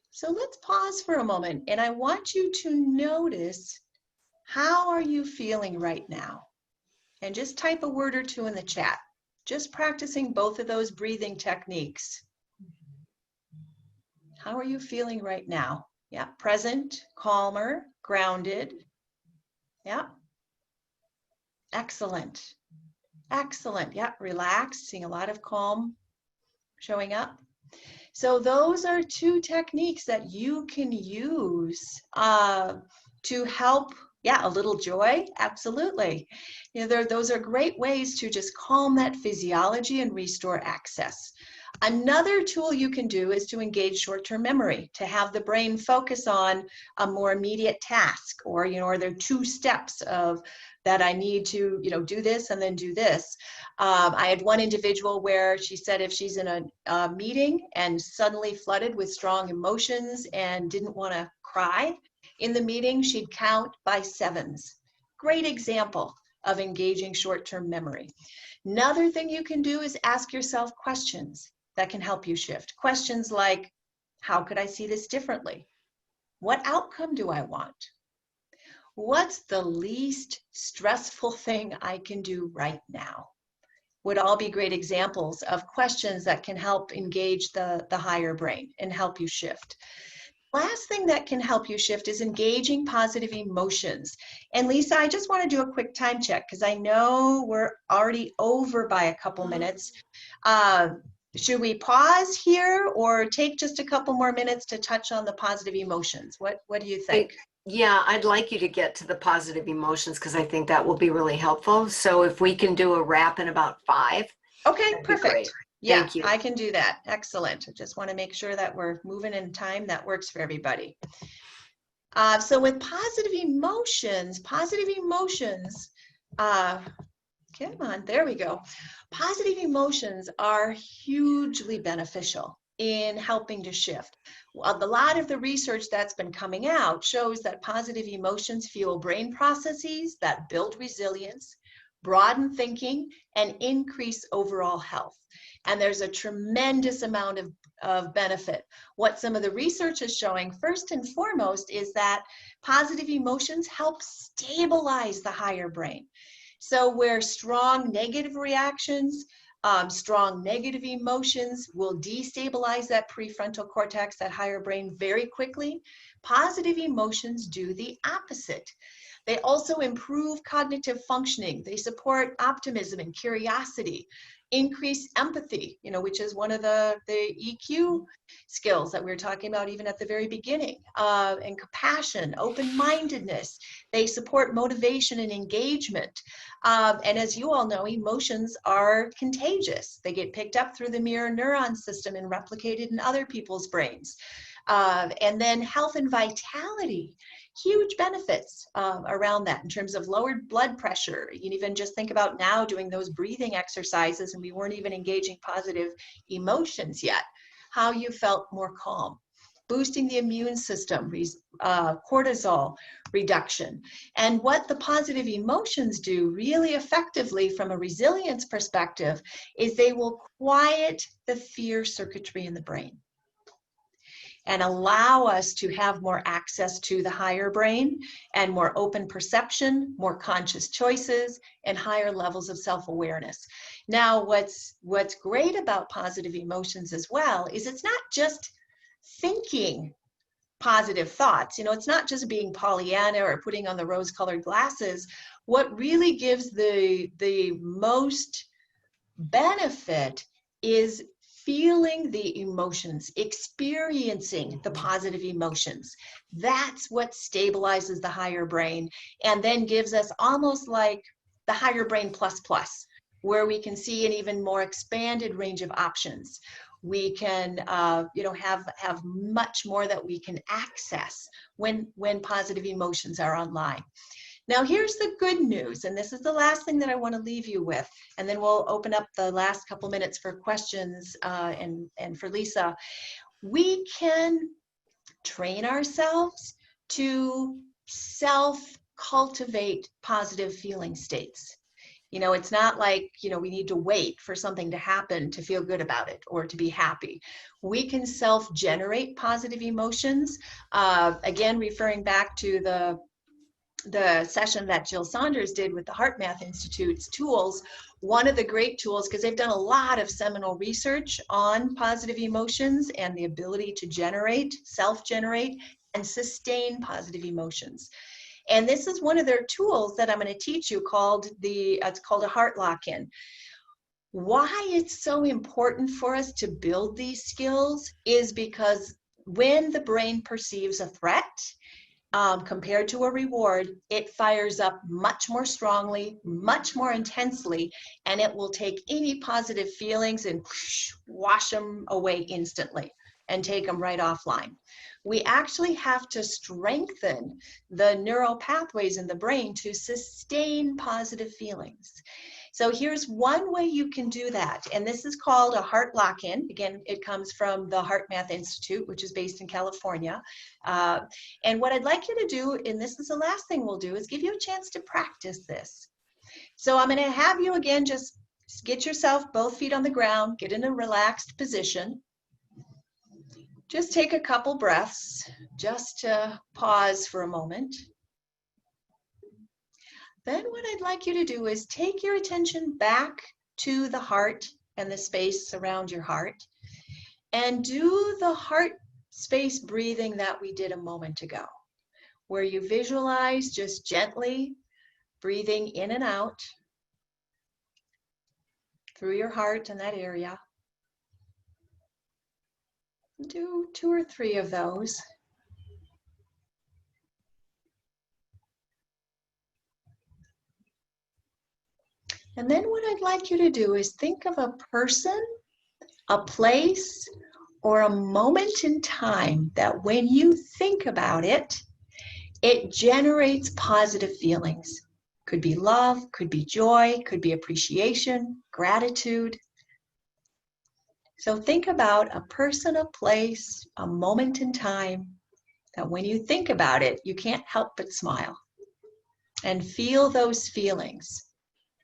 So let's pause for a moment, and I want you to notice, how are you feeling right now? And just type a word or two in the chat. Just practicing both of those breathing techniques. How are you feeling right now? Yeah, present, calmer, grounded. Yeah. Excellent. Excellent. Yeah, relaxed, seeing a lot of calm showing up. So those are two techniques that you can use to help. Yeah, a little joy, absolutely. You know, those are great ways to just calm that physiology and restore access. Another tool you can do is to engage short-term memory, to have the brain focus on a more immediate task, or, you know, are there two steps of that I need to, you know, do this and then do this. I had one individual where she said if she's in a meeting and suddenly flooded with strong emotions and didn't want to cry in the meeting, she'd count by sevens. Great example of engaging short-term memory. Another thing you can do is ask yourself questions that can help you shift. Questions like, how could I see this differently? What outcome do I want? What's the least stressful thing I can do right now? Would all be great examples of questions that can help engage the higher brain and help you shift. Last thing that can help you shift is engaging positive emotions. And Lisa, I just want to do a quick time check because I know we're already over by a couple minutes. Should we pause here or take just a couple more minutes to touch on the positive emotions? What do you think? Yeah, I'd like you to get to the positive emotions because I think that will be really helpful. So if we can do a wrap in about 5. Okay, that'd be perfect. great. Yeah, Thank you. I can do that. Excellent. I just want to make sure that we're moving in time that works for everybody. So with positive emotions, come on, there we go. Positive emotions are hugely beneficial in helping to shift. A lot of the research that's been coming out shows that positive emotions fuel brain processes that build resilience, broaden thinking, and increase overall health. And there's a tremendous amount of benefit. What some of the research is showing, first and foremost, is that positive emotions help stabilize the higher brain. So where strong negative reactions, strong negative emotions will destabilize that prefrontal cortex, that higher brain, very quickly, positive emotions do the opposite. They also improve cognitive functioning. They support optimism and curiosity, increase empathy, which is one of the EQ skills that we were talking about even at the very beginning, and compassion, open-mindedness. They support motivation and engagement. And as you all know, emotions are contagious. They get picked up through the mirror neuron system and replicated in other people's brains. And then health and vitality, huge benefits around that in terms of lowered blood pressure. You can even just think about now doing those breathing exercises, and we weren't even engaging positive emotions yet, how you felt more calm. Boosting the immune system, cortisol reduction. And what the positive emotions do really effectively from a resilience perspective is they will quiet the fear circuitry in the brain and allow us to have more access to the higher brain and more open perception, more conscious choices, and higher levels of self-awareness. Now, what's great about positive emotions as well is it's not just thinking positive thoughts. It's not just being Pollyanna or putting on the rose-colored glasses. What really gives the most benefit is feeling the emotions, experiencing the positive emotions. That's what stabilizes the higher brain and then gives us almost like the higher brain plus, where we can see an even more expanded range of options. We can, have much more that we can access when positive emotions are online. Now, here's the good news, and this is the last thing that I want to leave you with, and then we'll open up the last couple minutes for questions and for Lisa. We can train ourselves to self-cultivate positive feeling states. It's not like, we need to wait for something to happen to feel good about it or to be happy. We can self-generate positive emotions. Again, referring back to the session that Jill Saunders did with the HeartMath Institute's tools, one of the great tools, because they've done a lot of seminal research on positive emotions and the ability to generate, self-generate, and sustain positive emotions. And this is one of their tools that I'm going to teach you it's called a heart lock-in. Why it's so important for us to build these skills is because when the brain perceives a threat, compared to a reward, it fires up much more strongly, much more intensely, and it will take any positive feelings and wash them away instantly and take them right offline. We actually have to strengthen the neural pathways in the brain to sustain positive feelings. So here's one way you can do that, and this is called a heart lock-in. Again, it comes from the HeartMath Institute, which is based in California. And what I'd like you to do, and this is the last thing we'll do, is give you a chance to practice this. So I'm going to have you again just get yourself both feet on the ground, get in a relaxed position. Just take a couple breaths, just to pause for a moment. Then what I'd like you to do is take your attention back to the heart and the space around your heart, and do the heart space breathing that we did a moment ago, where you visualize just gently breathing in and out through your heart in that area. Do 2 or 3 of those. And then what I'd like you to do is think of a person, a place, or a moment in time that when you think about it, it generates positive feelings. Could be love, could be joy, could be appreciation, gratitude. So think about a person, a place, a moment in time that when you think about it, you can't help but smile. And feel those feelings.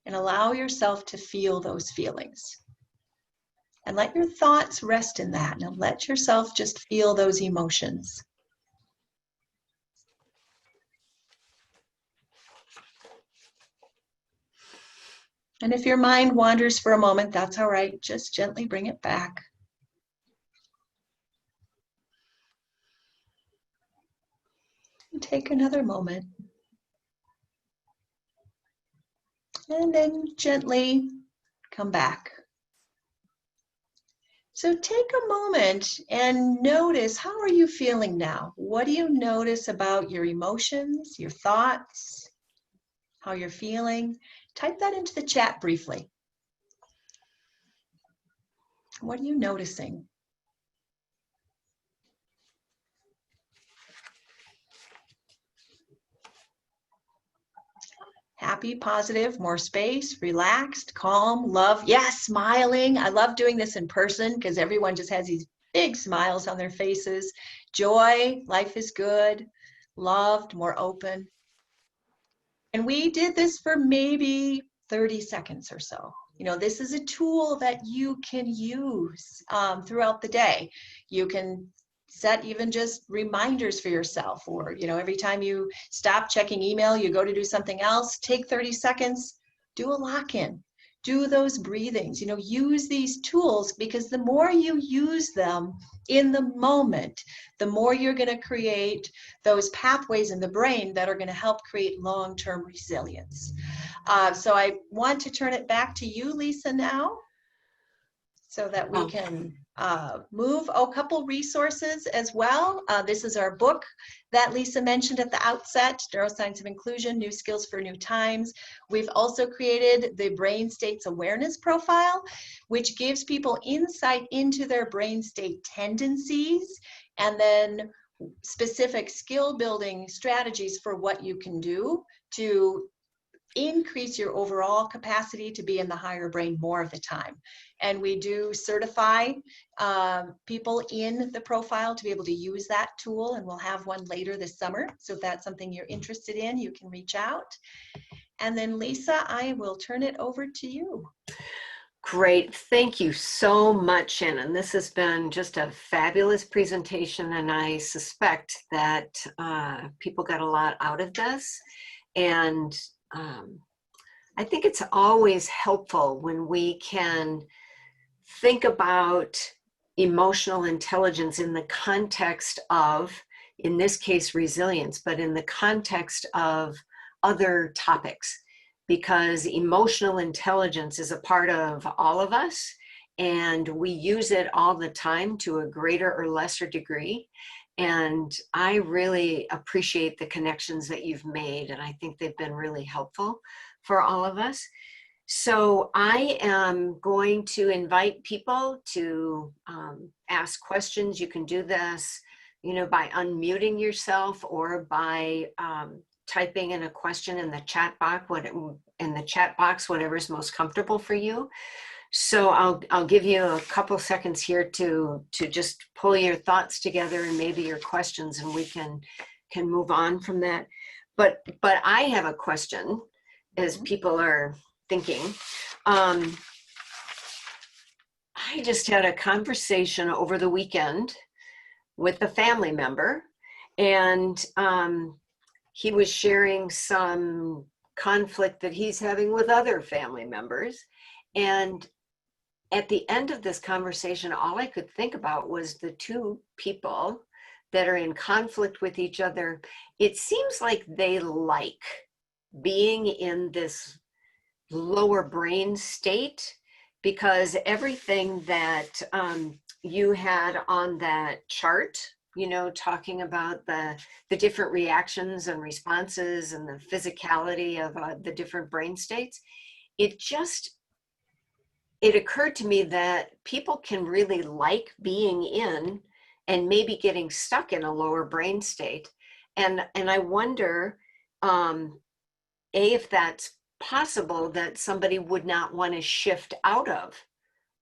And allow yourself to feel those feelings. And let your thoughts rest in that. And let yourself just feel those emotions. And if your mind wanders for a moment, that's all right. Just gently bring it back. And take another moment. And then gently come back. So take a moment and notice, how are you feeling now? What do you notice about your emotions, your thoughts, how you're feeling? Type that into the chat briefly. What are you noticing? Happy, positive, more space, relaxed, calm, love. Yes, smiling. I love doing this in person because everyone just has these big smiles on their faces. Joy, life is good, loved, more open. And we did this for maybe 30 seconds or so. You know, this is a tool that you can use throughout the day. You can set even just reminders for yourself, or, you know, every time you stop checking email, you go to do something else, take 30 seconds, do a lock-in, do those breathings, you know, use these tools, because the more you use them in the moment, the more you're going to create those pathways in the brain that are going to help create long-term resilience. So I want to turn it back to you, Lisa, now, so that we can move a couple resources as well. This is our book that Lisa mentioned at the outset, Neuroscience of Inclusion, New Skills for New Times. We've also created the Brain States Awareness Profile, which gives people insight into their brain state tendencies, and then specific skill building strategies for what you can do to increase your overall capacity to be in the higher brain more of the time. And we do certify people in the profile to be able to use that tool, and we'll have one later this summer. So if that's something you're interested in, you can reach out. And then Lisa, I will turn it over to you. Great. Thank you so much, Shannon. This has been just a fabulous presentation, and I suspect that people got a lot out of this. And I think it's always helpful when we can think about emotional intelligence in the context of, in this case, resilience, but in the context of other topics, because emotional intelligence is a part of all of us, and we use it all the time to a greater or lesser degree. And I really appreciate the connections that you've made, and I think they've been really helpful for all of us. So I am going to invite people to ask questions. You can do this, you know, by unmuting yourself, or by typing in a question in the chat box, whatever is most comfortable for you. So I'll give you a couple seconds here to just pull your thoughts together and maybe your questions, and we can move on from that. But I have a question as people are thinking. I just had a conversation over the weekend with a family member, and he was sharing some conflict that he's having with other family members. And at the end of this conversation, all I could think about was the two people that are in conflict with each other. It seems like they like being in this lower brain state, because everything that you had on that chart, you know, talking about the different reactions and responses and the physicality of the different brain states, it occurred to me that people can really like being in and maybe getting stuck in a lower brain state. And I wonder, if that's possible, that somebody would not want to shift out of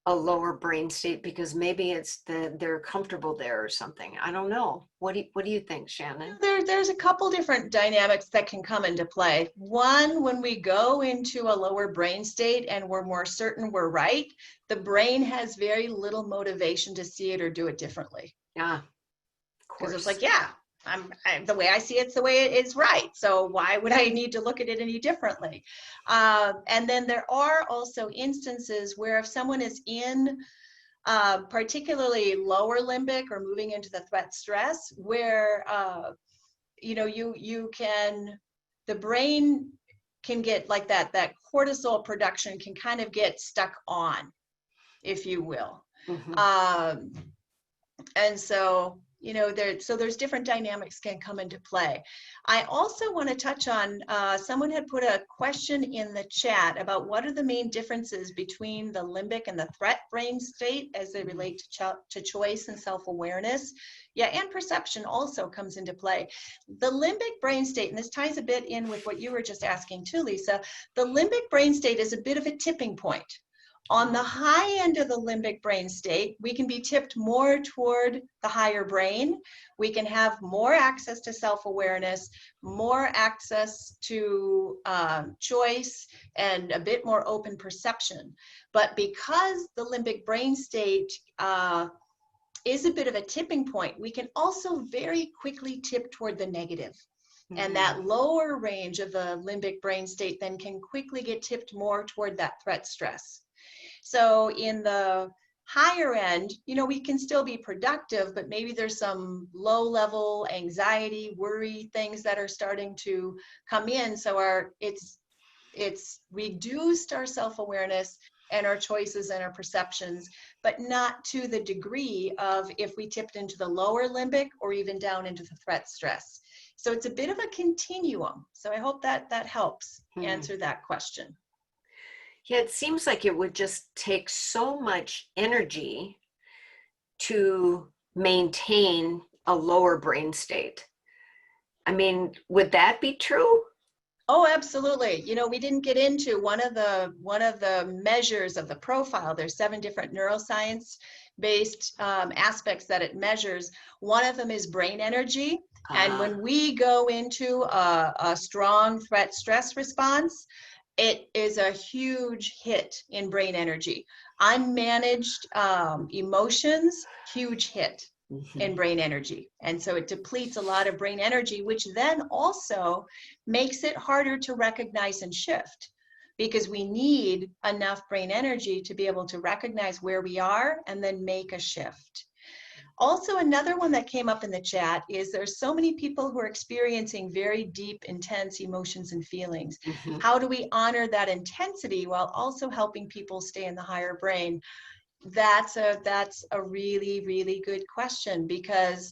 a lower brain state because maybe it's they're comfortable there or something. I don't know. What do you think, Shannon? There's a couple different dynamics that can come into play. One, when we go into a lower brain state and we're more certain we're right, the brain has very little motivation to see it or do it differently. Yeah, of Because course. it's like, yeah, the way I see it's the way it is, right? So why would I need to look at it any differently? And then there are also instances where if someone is in particularly lower limbic or moving into the threat stress, where you know, the brain can get like that cortisol production can kind of get stuck on, if you will. And so, you know, there's different dynamics can come into play. I also want to touch on, someone had put a question in the chat about what are the main differences between the limbic and the threat brain state as they relate to choice and self-awareness. Yeah, and perception also comes into play. The limbic brain state, and this ties a bit in with what you were just asking too, Lisa, the limbic brain state is a bit of a tipping point. On the high end of the limbic brain state, we can be tipped more toward the higher brain. We can have more access to self-awareness, more access to choice, and a bit more open perception. But because the limbic brain state is a bit of a tipping point, we can also very quickly tip toward the negative. And that lower range of the limbic brain state then can quickly get tipped more toward that threat stress. So in the higher end, you know, we can still be productive, but maybe there's some low level anxiety, worry, things that are starting to come in. So it's reduced our self-awareness and our choices and our perceptions, but not to the degree of if we tipped into the lower limbic or even down into the threat stress. So it's a bit of a continuum. So I hope that helps answer that question. Yeah, it seems like it would just take so much energy to maintain a lower brain state. I mean, would that be true? Oh, absolutely. You know, we didn't get into one of the measures of the profile. There's 7 different neuroscience-based aspects that it measures. One of them is brain energy. And when we go into a strong threat stress response, it is a huge hit in brain energy. Unmanaged emotions, huge hit in brain energy. And so it depletes a lot of brain energy, which then also makes it harder to recognize and shift, because we need enough brain energy to be able to recognize where we are and then make a shift. Also, another one that came up in the chat is there's so many people who are experiencing very deep, intense emotions and feelings. How do we honor that intensity while also helping people stay in the higher brain? That's a really, really good question, because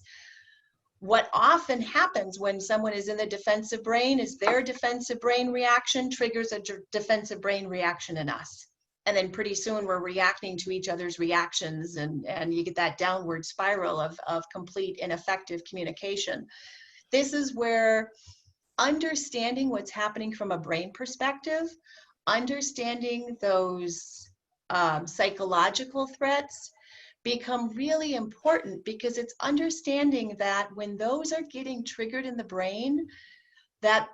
what often happens when someone is in the defensive brain is their defensive brain reaction triggers a defensive brain reaction in us. And then pretty soon we're reacting to each other's reactions, and you get that downward spiral of complete ineffective communication. This is where understanding what's happening from a brain perspective, understanding those psychological threats become really important, because it's understanding that when those are getting triggered in the brain, that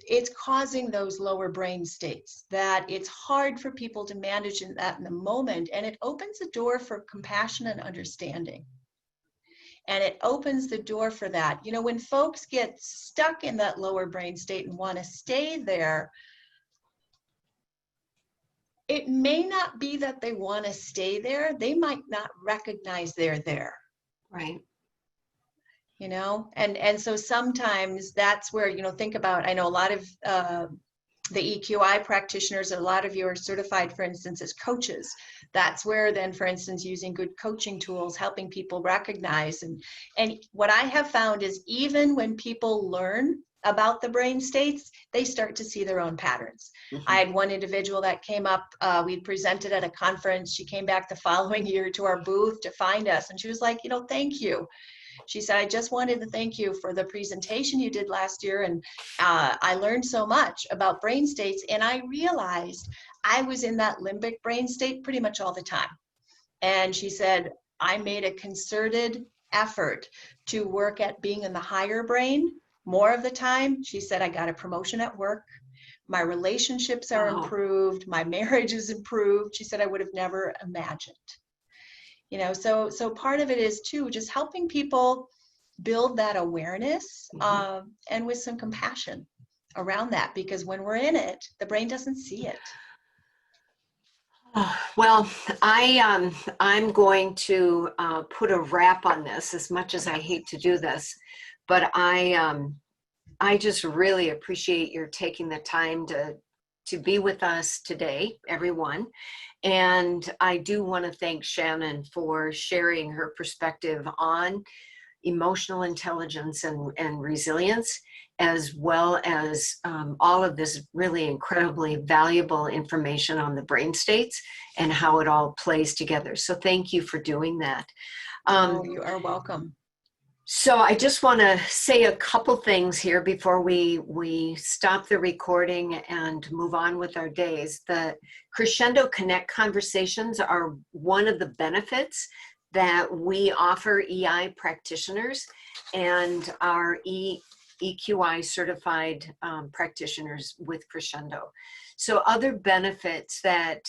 it's causing those lower brain states, that it's hard for people to manage that in the moment, and it opens the door for compassion and understanding. And it opens the door for that. You know, when folks get stuck in that lower brain state and want to stay there, it may not be that they want to stay there. They might not recognize they're there. Right. You know, and so sometimes that's where, you know, think about, I know a lot of the EQI practitioners, a lot of you are certified, for instance, as coaches. That's where then, for instance, using good coaching tools, helping people recognize. And what I have found is even when people learn about the brain states, they start to see their own patterns. Mm-hmm. I had one individual that came up, we presented at a conference. She came back the following year to our booth to find us. And she was like, you know, thank you. She said, I just wanted to thank you for the presentation you did last year. And I learned so much about brain states. And I realized I was in that limbic brain state pretty much all the time. And she said, I made a concerted effort to work at being in the higher brain more of the time. She said, I got a promotion at work. My relationships are improved. My marriage is improved. She said, I would have never imagined. You know, so part of it is too, just helping people build that awareness and with some compassion around that, because when we're in it, the brain doesn't see it. Well, I'm going to put a wrap on this, as much as I hate to do this, but I just really appreciate your taking the time to be with us today, everyone. And I do want to thank Shannon for sharing her perspective on emotional intelligence and resilience, as well as all of this really incredibly valuable information on the brain states and how it all plays together. So thank you for doing that. You are welcome. So I just want to say a couple things here before we stop the recording and move on with our days. The Crescendo Connect Conversations are one of the benefits that we offer EI practitioners and our EQI certified practitioners with Crescendo. So other benefits that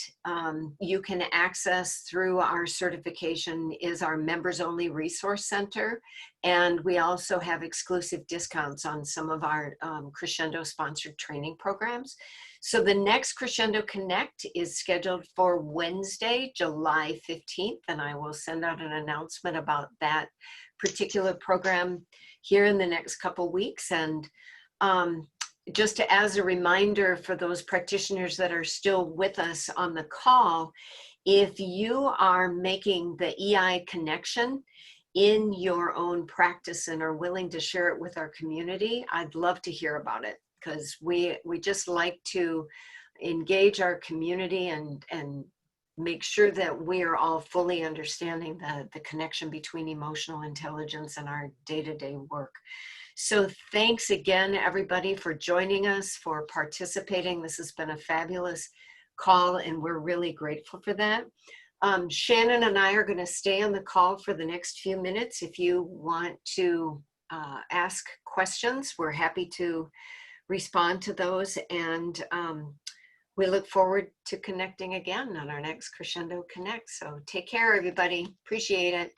you can access through our certification is our members only resource center. And we also have exclusive discounts on some of our Crescendo sponsored training programs. So the next Crescendo Connect is scheduled for Wednesday, July 15th, and I will send out an announcement about that particular program here in the next couple weeks. And just as a reminder for those practitioners that are still with us on the call, if you are making the EI connection in your own practice and are willing to share it with our community, I'd love to hear about it, because we just like to engage our community and make sure that we are all fully understanding the connection between emotional intelligence and our day-to-day work. So thanks again, everybody, for joining us, for participating. This has been a fabulous call, and we're really grateful for that. Shannon and I are going to stay on the call for the next few minutes. If you want to ask questions, we're happy to respond to those. And we look forward to connecting again on our next Crescendo Connect. So take care, everybody. Appreciate it.